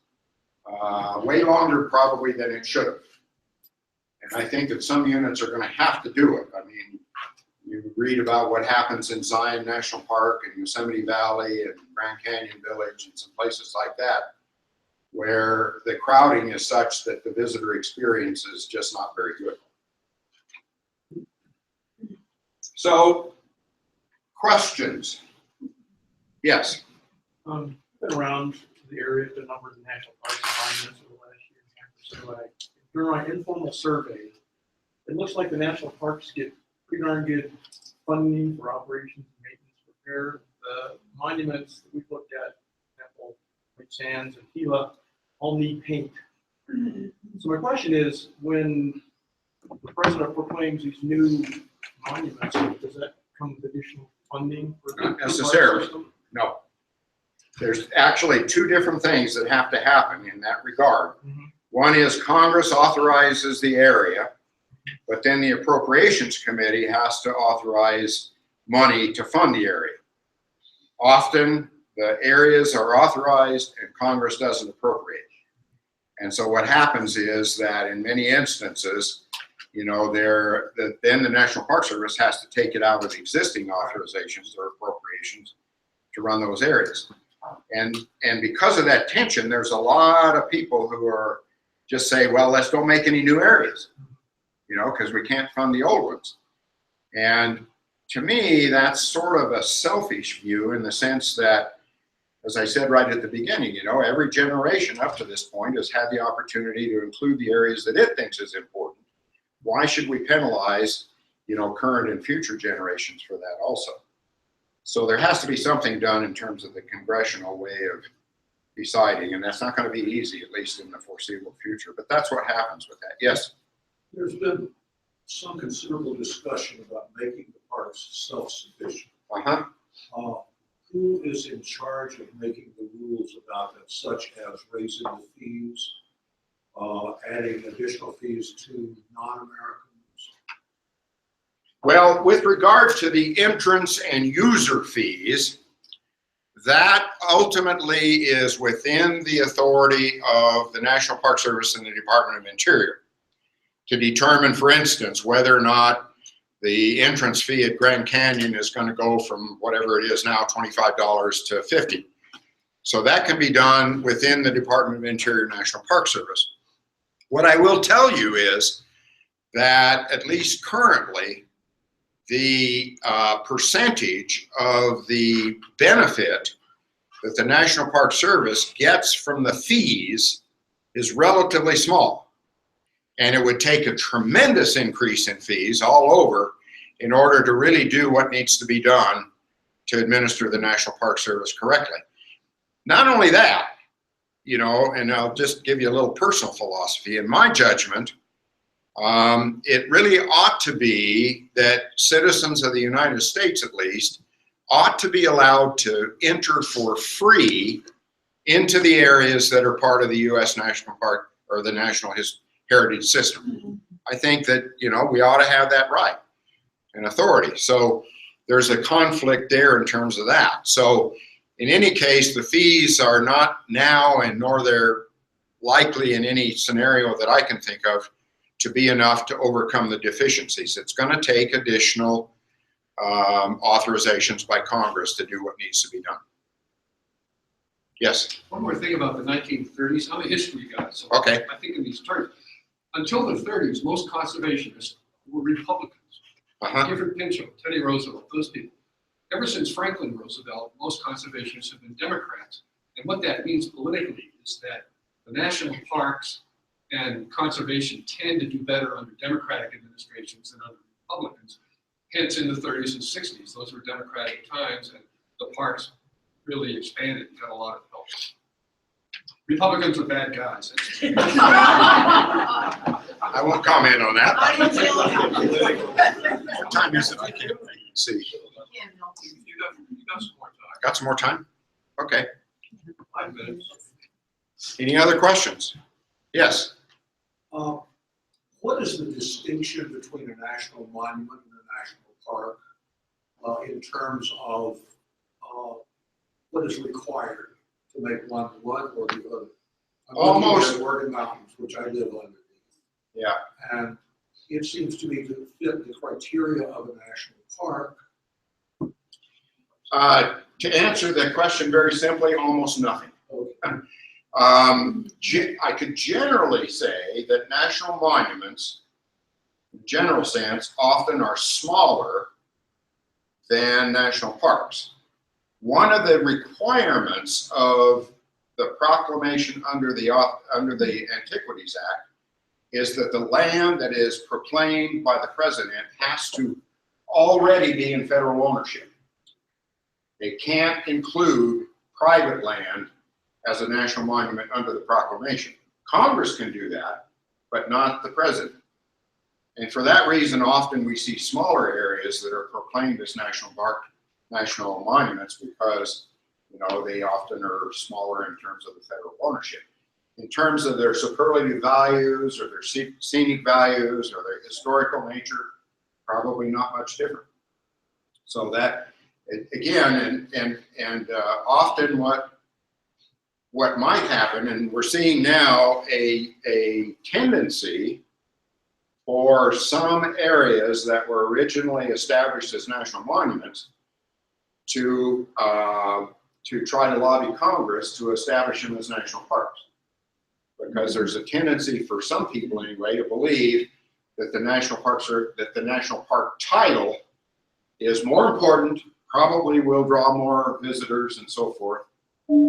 way longer probably than it should have. And I think that some units are going to have to do it. I mean, you read about what happens in Zion National Park and Yosemite Valley and Grand Canyon Village and some places like that, where the crowding is such that the visitor experience is just not very good. So, questions? Yes. Been around the area, the number of national parks and monuments over the last year and a half or so. During my informal survey, it looks like the national parks get pretty darn good funding for operations and maintenance repair. The monuments that we've looked at, for example, White Sands and Gila, all need paint. So my question is, when the president proclaims these new monuments, does that come with additional funding for the Not park necessarily. system? No. There's actually two different things that have to happen in that regard. Mhm. One is Congress authorizes the area, but then the Appropriations Committee has to authorize money to fund the area. Often the areas are authorized and Congress doesn't appropriate. And so what happens is that in many instances, you know, then the National Park Service has to take it out of the existing authorizations or appropriations to run those areas. And because of that tension, there's a lot of people who are just say, well, let's don't make any new areas, you know, because we can't fund the old ones. And to me, that's sort of a selfish view in the sense that, as I said right at the beginning, you know, every generation up to this point has had the opportunity to include the areas that it thinks is important. Why should we penalize, you know, current and future generations for that also? So there has to be something done in terms of the congressional way of deciding, and that's not going to be easy, at least in the foreseeable future. But that's what happens with that. Yes? There's been some considerable discussion about making the parks self-sufficient. Uh-huh. Who is in charge of making the rules about that, such as raising the fees, adding additional fees to non-Americans? Well, with regard to the entrance and user fees, that ultimately is within the authority of the National Park Service and the Department of Interior to determine, for instance, whether or not the entrance fee at Grand Canyon is going to go from whatever it is now, $25 to $50. So that can be done within the Department of Interior National Park Service. What I will tell you is that at least currently, the percentage of the benefit that the National Park Service gets from the fees is relatively small. And it would take a tremendous increase in fees all over in order to really do what needs to be done to administer the National Park Service correctly. Not only that, you know, and I'll just give you a little personal philosophy. In my judgment, it really ought to be that citizens of the United States, at least, ought to be allowed to enter for free into the areas that are part of the U.S. National Park or the National Heritage System. I think that, you know, we ought to have that right and authority. So there's a conflict there in terms of that. So in any case, the fees are not now, and nor they're likely in any scenario that I can think of, to be enough to overcome the deficiencies. It's going to take additional authorizations by Congress to do what needs to be done. Yes, One more thing about the 1930s. I'm a history guy, so okay, I think in these terms. Until the 30s, most conservationists were Republicans. uh-huh, Gifford Pinchot, Teddy Roosevelt, those people. Ever since Franklin Roosevelt, most conservationists have been Democrats. And what that means politically is that the national parks and conservation tend to do better under Democratic administrations than under Republicans. Hence, in the 30s and 60s, those were Democratic times, and the parks really expanded and got a lot of help. Republicans are bad guys. I won't comment on that. What time is it? I can't see. You got some more time. Got some more time? Okay. 5 minutes. Any other questions? Yes. What is the distinction between a national monument and a national park in terms of what is required to make one or the other? I'm looking Almost. at Oregon Mountains, which I live underneath. Yeah. And it seems to me to fit the criteria of a national park. To answer that question very simply, almost nothing. Okay. I could generally say that national monuments, in general sense, often are smaller than national parks. One of the requirements of the proclamation under the Antiquities Act is that the land that is proclaimed by the president has to already be in federal ownership. It can't include private land as a national monument under the proclamation. Congress can do that, but not the president. And for that reason, often we see smaller areas that are proclaimed as national monuments because, you know, they often are smaller in terms of the federal ownership. In terms of their superlative values or their scenic values or their historical nature, probably not much different. So that, again, and often what might happen, and we're seeing now a tendency for some areas that were originally established as national monuments to try to lobby Congress to establish them as national parks. Because there's a tendency for some people anyway to believe that the national park title is more important, probably will draw more visitors and so forth.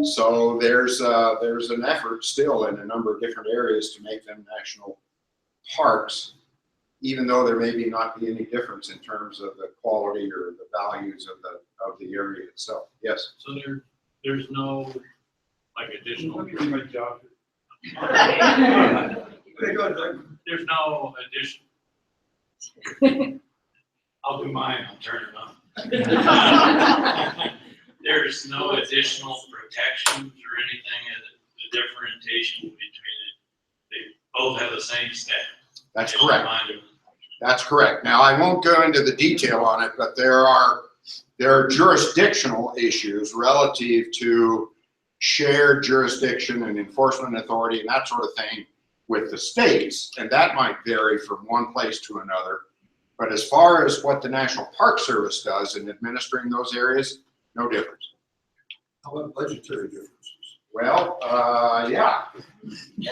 So there's an effort still in a number of different areas to make them national parks, even though there may not be any difference in terms of the quality or the values of the area itself. Yes. So there's no like additional. Let me do my job. There's no addition. I'll do mine, I'll turn it on. There's no additional protections or anything, the differentiation between it. They both have the same status. That's correct. That's correct. Now, I won't go into the detail on it, but there are jurisdictional issues relative to shared jurisdiction and enforcement authority and that sort of thing with the states, and that might vary from one place to another. But as far as what the National Park Service does in administering those areas, no difference. How about budgetary differences? Well, yeah,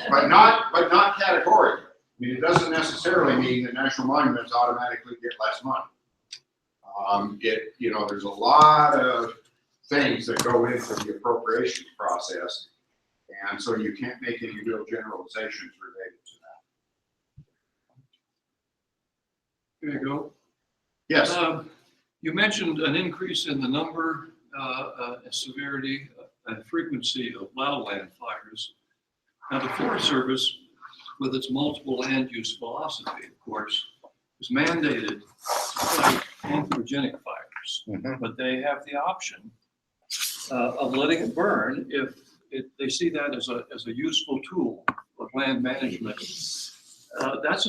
but not categorically. I mean, it doesn't necessarily mean that national monuments automatically get less money. There's a lot of things that go into the appropriation process, and so you can't make any real generalizations related to that. There you go. Yes. You mentioned an increase in the number, severity, and frequency of wildland fires. Now, the Forest Service, with its multiple land use philosophy, of course, is mandated to fight anthropogenic fires, but they have the option of letting it burn if they see that as a useful tool of land management. How does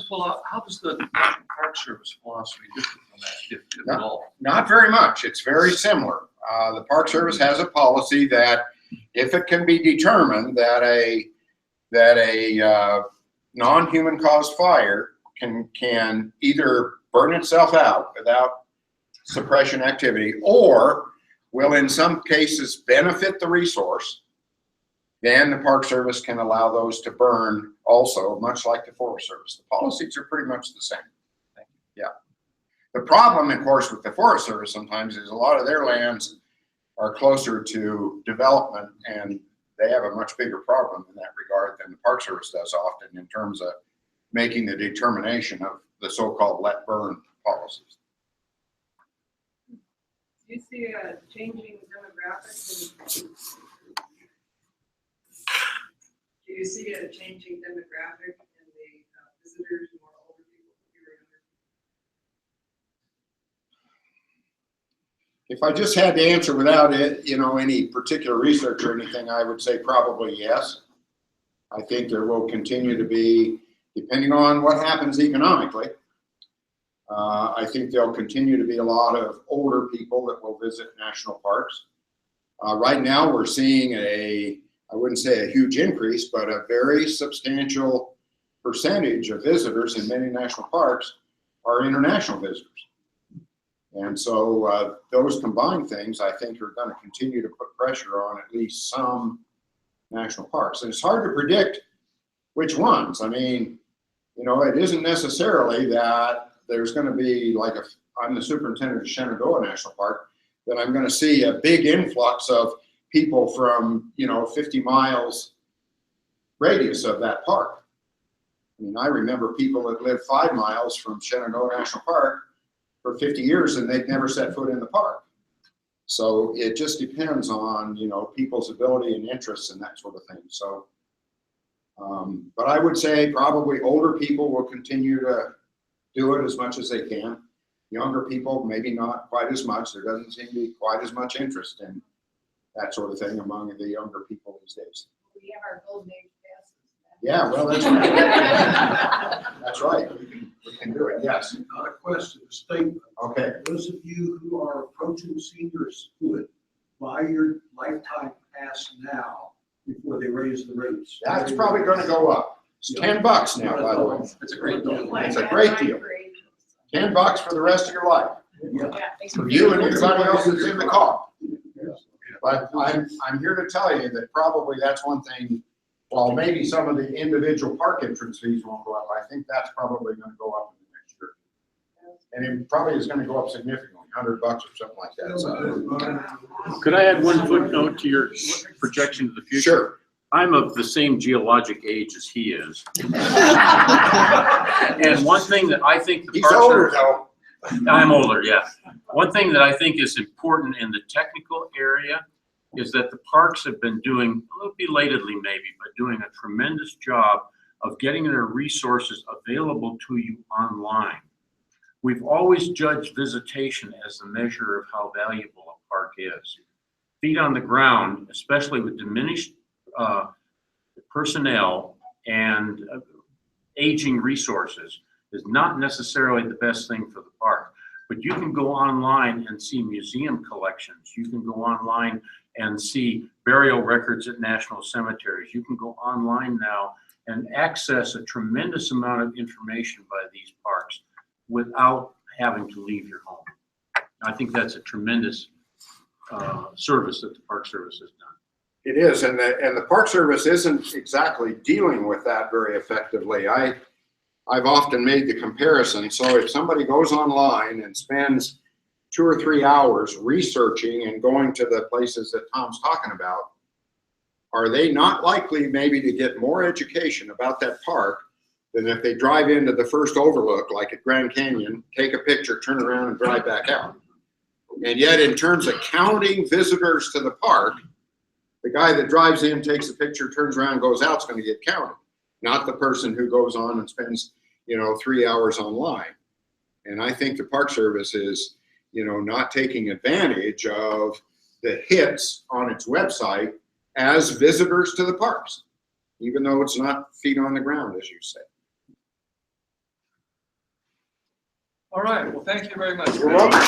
the National Park Service philosophy differ from that, if at all? Not very much. It's very similar. The Park Service has a policy that if it can be determined that a non-human caused fire can either burn itself out without suppression activity or will in some cases benefit the resource, then the Park Service can allow those to burn also, much like the Forest Service. The policies are pretty much the same. Yeah. The problem, of course, with the Forest Service sometimes is a lot of their lands are closer to development, and they have a much bigger problem in that regard than the Park Service does often in terms of making the determination of the so-called let burn policies. Do you see a changing demographic? Do you see a changing demographic in the visitors, more older people, fewer younger people? If I just had to answer without it, any particular research or anything, I would say probably yes. I think there will continue to be, depending on what happens economically, I think there'll continue to be a lot of older people that will visit national parks. Right now, we're seeing I wouldn't say a huge increase, but a very substantial percentage of visitors in many national parks are international visitors. And so those combined things, I think, are going to continue to put pressure on at least some national parks. And it's hard to predict which ones. I mean, it isn't necessarily that there's going to be, like, if I'm the superintendent of Shenandoah National Park, that I'm going to see a big influx of people from, 50 miles radius of that park. I mean, I remember people that lived 5 miles from Shenandoah National Park for 50 years and they'd never set foot in the park. So it just depends on, people's ability and interests and that sort of thing. So, but I would say probably older people will continue to do it as much as they can. Younger people, maybe not quite as much. There doesn't seem to be quite as much interest in that sort of thing among the younger people these days. We have our golden age passes. Yeah, well, that's right. That's right. We can do it, yes. Not a question, a statement. Okay. Those of you who are approaching seniorhood, buy your lifetime pass now before they raise the rates. That's probably going to go up. It's $10 now, by the way. It's a great deal. It's a great deal. $10 for the rest of your life. Yeah. For you and everybody else that's in the car. But I'm here to tell you that probably that's one thing, while maybe some of the individual park entrance fees won't go up, I think that's probably going to go up in the next year. And it probably is going to go up significantly, $100 or something like that. So, Could I add one footnote to your projection of the future? sure. I'm of the same geologic age as he is. And one thing that I think the He's Park older Service, though. I'm older, yeah. One thing that I think is important in the technical area is that the parks have been doing, a little belatedly maybe, but doing a tremendous job of getting their resources available to you online. We've always judged visitation as the measure of how valuable a park is. Feet on the ground, especially with diminished personnel and aging resources, is not necessarily the best thing for the park. But you can go online and see museum collections. You can go online and see burial records at national cemeteries. You can go online now and access a tremendous amount of information by these parks without having to leave your home. I think that's a tremendous service that the Park Service has done. It is, and the Park Service isn't exactly dealing with that very effectively. I've often made the comparison. So if somebody goes online and spends 2 or 3 hours researching and going to the places that Tom's talking about, are they not likely maybe to get more education about that park than if they drive into the first overlook, like at Grand Canyon, take a picture, turn around and drive back out? And yet in terms of counting visitors to the park, the guy that drives in, takes a picture, turns around, goes out is going to get counted, not the person who goes on and spends, 3 hours online. And I think the Park Service is, not taking advantage of the hits on its website as visitors to the parks, even though it's not feet on the ground, as you say. All right, well, thank you very much. You're welcome.